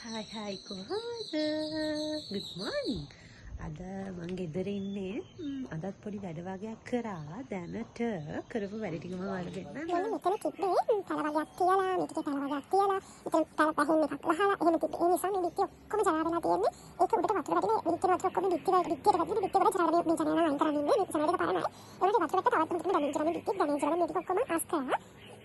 Hi කොහොමද? Good morning. අද මං ගෙදර ඉන්නේ. අදත් පොඩි වැඩ වගේක් කරා. දැනට කරපු වැඩ ටික මම ඔයාලට පෙන්නන්නම්. මෙතන තිබ්බේ තල වගයක් තියලා මේකේ තල වගයක් තියලා මෙතන තල පහින් එකක් ගහලා එහෙම තිබ්බේ. ඒ නිසා මේ බිත්ති ඔක්කොම ජරා වෙලා තියෙන්නේ. ඒක උඩට වතුර වැටිලා බිත්ති වතුර ඔක්කොම බිත්තියට වැටිලා බිත්ති වල ජරා වෙලා මේ ජනේන අයින් කරන්න ඉන්නේ. මේ ජනේක පාරයි. ඒකට වතුර වැටලා තවත් මුතුම දැනෙන ජනේන බිත්ති දැනෙන ජනේන මේක ඔක්කොම අස් කරා.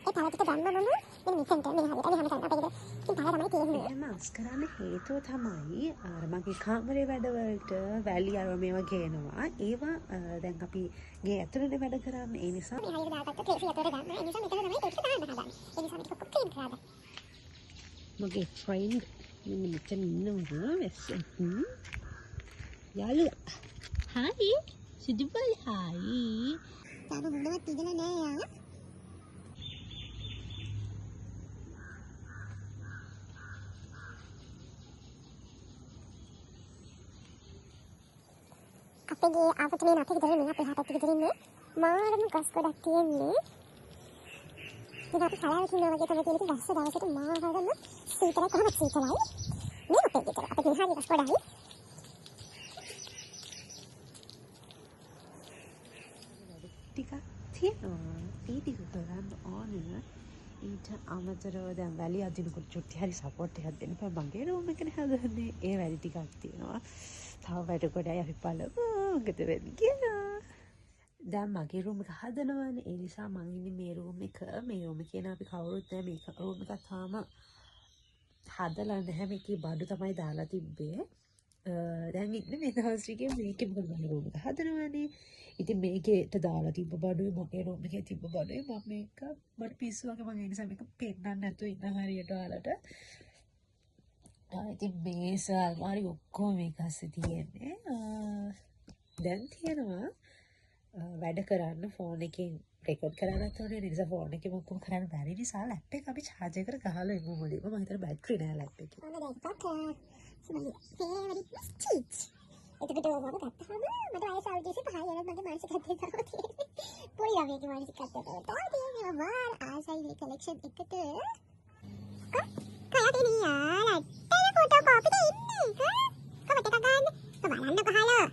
ඒ තල ටික දැම්මම මෙන්න මෙතෙන්ට මේ හරියට මෙහෙම කරන්න අපේ ගෙදර. ඉතින් තල තමයි තියෙන්නේ. එහෙම අස් කරන්න හේතුව තමයි අර මගේ කාමරේ වැඩවලට වැලි අර මේවා ගේනවා. ඒවා දැන් අපි ගේ ඇතුළේ වැඩ කරන්නේ. ඒ නිසා මේ හරියට දාගත්ත ක්ලේසි අතට ගන්න. ඒ නිසා මෙතන තමයි ඒක දාන්න හදන්නේ. ඒ නිසා මේක ඔක්කොම ක්ලීන් කරලා. මගේ ෆ්‍රෙන්ඩ් මෙන්න මෙතන ඉන්නවා වැස්සෙන්. යාළුවා. හායි. සිදුබල් හායි. තාම මොනවත් ඉඳලා නෑ යා. අපේ ආපත මේ අපේ ගෙදර නේ අපේ හතට ගෙදර ඉන්නේ මාරම ගස් ගොඩක් තියෙන්නේ. ඉතින් අපි කලාවකින් වගේ තමයි තියෙන්නේ දැස්ස දවසට මාරම සීතල කොහොමද සීතලයි. මේ අපේ ගෙදර අපේ ගහේ ගස් ගොඩයි. ටිකක් තියෙනවා. ඒ ටික කරන්න ඕන. ඊට අමතරව දැන් වැලි අදිනකොට චුට්ටි හරි සපෝට් එකක් දෙන්න බෑ. මගේ රූම් එකනේ හදන්නේ. ඒ වැලි ටිකක් තියෙනවා. තව වැඩ කොටයි අපි බලමු. මොකද වෙන්නේ කියලා. දැන් මගේ රූම් එක හදනවානේ. ඒ නිසා මං ඉන්නේ මේ රූම් එක. මේ රූම් එක කියන අපි කවුරුත් නැහැ. මේක රූම් එක තාම හදලා නැහැ. මේකේ බඩු තමයි දාලා තිබ්බේ. දැන් ඉන්නේ මේ දවස් ටිකේ මේකේ මොකද මම රූම් එක හදනවානේ. ඉතින් මේකේට දාලා තිබ්බ බඩුවේ මගේ රූම් එකේ තිබ්බ බඩුවේ මම මේක මට පිස්සු වගේ මම ඒ නිසා මේක පෙන්නන්න නැතුව ඉන්න හරියට ඔයාලට. ඉතින් මේස අල්මාරි ඔක්කොම මේක අස්සේ තියෙන්නේ. දැන් තියෙනවා වැඩ කරන්න ෆෝන් එකෙන් රෙකෝඩ් කරන්නත් ඕනේ. ඒ නිසා ෆෝන් එකෙන් ඔක්කොම කරන්න බැරි නිසා ලැප් එක අපි charge එකට ගහලා ඉමු මුලින්ම. මම හිතන්නේ බැටරි නෑ ලැප් එකේ. එතකොට මම ගත්තාම මට වයස අවුරුදු 25 වෙනත් මගේ මානසිකත්වය තමයි තියෙන්නේ. පොඩි ළමයෙක්ගේ මානසිකත්වය තමයි තියෙන්නේ. මාර ආසයි මේ කලෙක්ෂන් එකට. කයද නියා ලැට්ටේ ෆොටෝ කොපිද ඉන්නේ. කමට එක ගන්න. බලන්නකො හලෝ.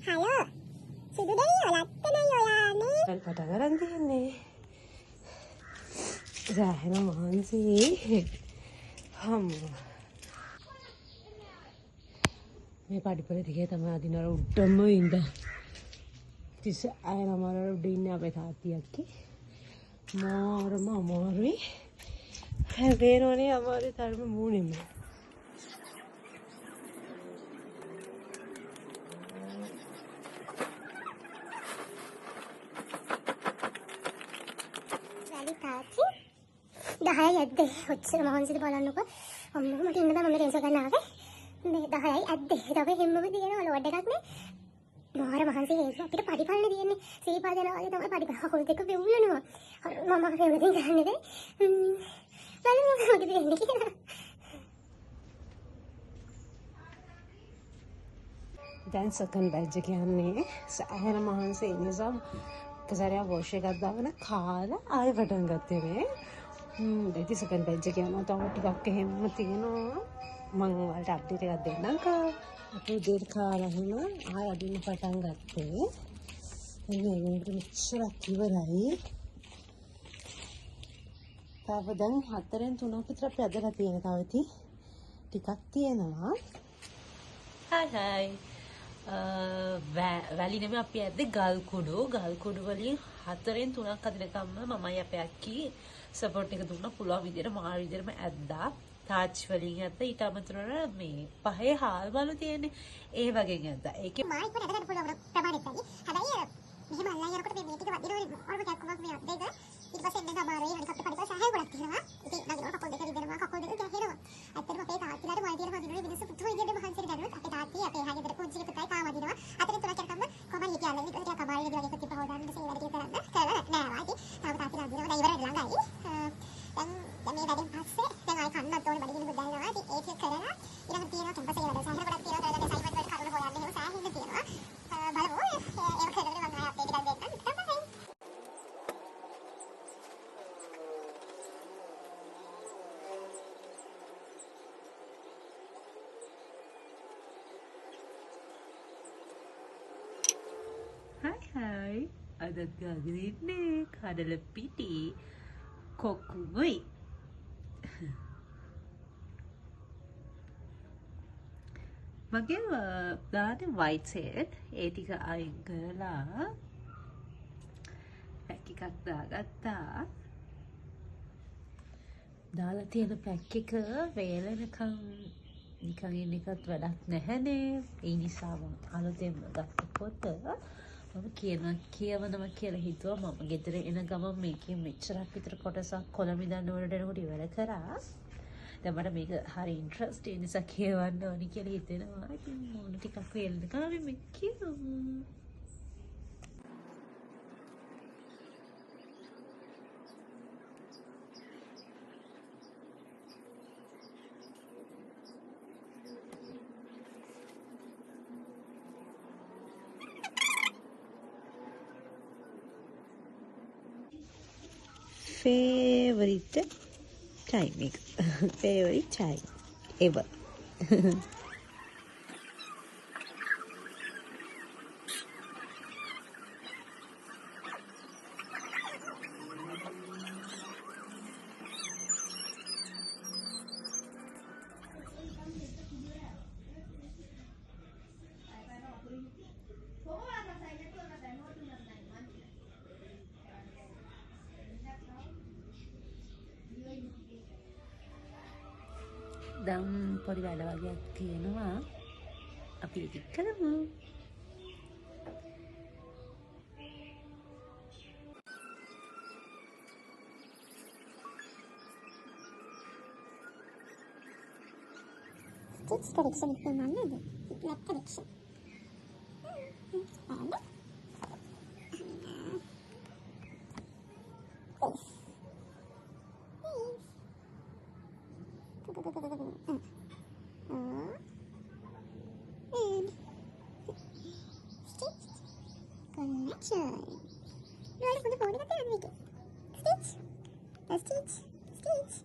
හලෝ. සිදු දෙවියෝ ලැට්ටේ ඔයානේ. දැන් පටන් ගන්න තියෙන්නේ. සෑහෙන මහන්සි. හම්බුනා. මේ පඩිපොළ දිගේ තමයි අදිනවල උඩම ඉඳ. තිස්ස අයන මර උඩ ඉන්නේ අපේ තාත්තියක්ගේ. මාරම අමාරුයි. හැබේනෝනේ අමාරුයි තරම මූණෙම. වැලි තාත්ති 10යි ඇද්දේ. ඔච්චර මහන්සිද බලන්නකො. අම්මෝ මට ඉන්න බෑ මම රේන්සර් ගන්න ආවේ. මේ 10යි ඇද්දේ. ඊට හැම්මම තියෙනවා ලෝඩ් එකක් නේ. මාර මහන්සි හේතු අපිට පඩිපල්නේ තියෙන්නේ. සීපා දෙනවා වගේ තමයි පඩිපල් හකොල් දෙක වෙවුලනවා. මම හේවල දෙන්න ගන්නේ නේ. බලමු මොකද වෙන්නේ කියලා. දැන් සෙකන්ඩ් බැච් එක යන්නේ. සෑහෙන මහන්සි ඒ නිසා කසාරියා වොෂ් එකක් දාගෙන කාලා ආයෙ පටන් ගත්තේ මේ. ඉතින් සෙකන්ඩ් බැච් එක යනවා. තව ටිකක් එහෙම තියෙනවා. මම ඔයාලට අප්ඩේට් එකක් දෙන්නම්කෝ. අපි උදේට කාලා වුණා ආයෙ අදින්න පටන් ගත්තේ. එන්නේ මේක මෙච්චරක් ඉවරයි. තව දැන් 4න් 3ක් විතර අපි අදලා තියෙන තව ටිකක් තියෙනවා. හායි. වැලි නෙමෙයි අපි ඇද්දේ ගල් කුඩු වලින් 4න් 3ක් අදිනකම්ම මමයි අපේ අක්කි සපෝට් එක දුන්නා. පුළුවන් විදියට මාර විදියටම ඇද්දා. තාච් වලින් ඇද්දා. ඊට අමතරව මේ පහේ හාල් වල තියෙන්නේ ඒ වගේ ඇද්දා. ඒකේ මායි කොට අදකට පුළුවන් ප්‍රමාණයක් වැඩි. හැබැයි මෙහෙම අල්ලන් යනකොට මේ ටික වදිනවනේ ඔරම කැක්කමක් මේ අත් දෙක. ඊට පස්සේ එන්න තමයි වෙන කප්ප පඩිපල් සහය ගොඩක් තියෙනවා. ඉතින් නගිනවා කකුල් දෙක රිදෙනවා කකුල් දෙක ගැහෙනවා. ඇත්තටම අපේ තාත්තිලාට මල් දින හඳුනන මිනිස්සු පුතු විදියට මහන්සියට ගන්නවා. අපේ තාත්තිය අපේ හාගෙදර පුංචි පුතයි තාම වදිනවා. අතරින් තුනක් යනකම් කොහමද කියන්නේ ඊට ටික කමාරි වගේ එකක් තිබ්බ හොදන්න ඉතින් වැඩ ටික කරන්න. කරලා නෑ වායි. තාම තාත්තිලා වදිනවා. දැන් ඉවරයි ළඟයි. දැන් මේ වැඩෙන් පස්සේ දැන් ආයි කන්නත් ඕනේ බඩගිනි බුද්ධ වෙනවා. ඉතින් ඒක කරලා ඊළඟ තියෙනවා කැම්පස් එකේ වැඩ. සාහිර ගොඩක් තියෙනවා. කරලා අසයින්මන්ට් වල කරුණු හොයන්න එහෙම සාහින්න තියෙනවා. බලමු. ඒක කරලා මම ආයි අප්ඩේට් එකක් දෙන්නම්. තමයි. අදත් ගාගෙන ඉන්නේ කඩල පිටි කොකුයි. මගේ දාන්නේ white sand ඒ ටික අයින් කරලා පැක් එකක් දාගත්තා. දාලා තියෙන පැක් එක වේලනකම් නිකන් ඉන්න එකත් වැඩක් නැහැනේ. ඒ නිසා මම අලුතෙන්ම ගත්ත පොත මම කියවනවා කියලා හිතුවා. මම ගෙදර එන ගමන් මේකේ මෙච්චරක් විතර කොටසක් කොළඹින් වලට එනකොට ඉවර කරා. දැන් මට මේක හරි ඉන්ට්‍රස්ටිං නිසා කියවන්න ඕනි කියලා හිතෙනවා. ඉතින් මොන ටිකක් වේලනකම් අපි මේක කියමු. Favorite time එක. Favorite time ever. දැන් පොඩි වැඩ වගේක් තියෙනවා. අපි ඒක කරමු. Stitch correction ඉස්සෙල්ලා නේද? lap correction. and stitch connection. Luar pun boleh kata ni. Stitch, stitch, stitch.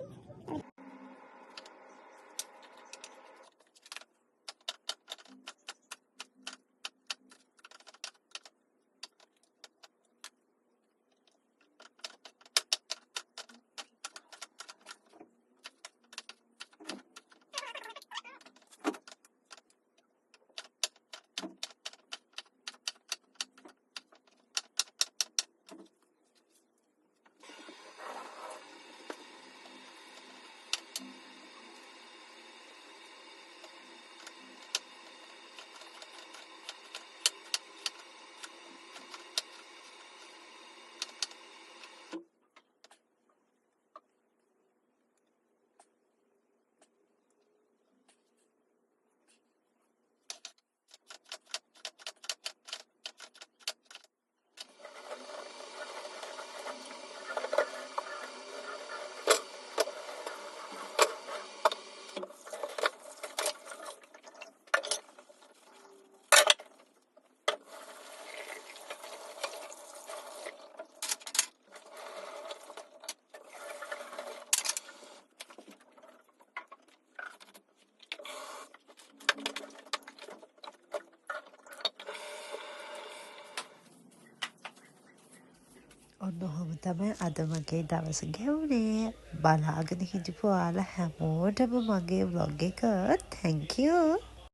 ඔන්න ඔහොම තමයි අද මගේ දවස ගෙවුනේ. බලාගෙන හිටපු ඔයාලා හැමෝටම මගේ vlog එක thank you.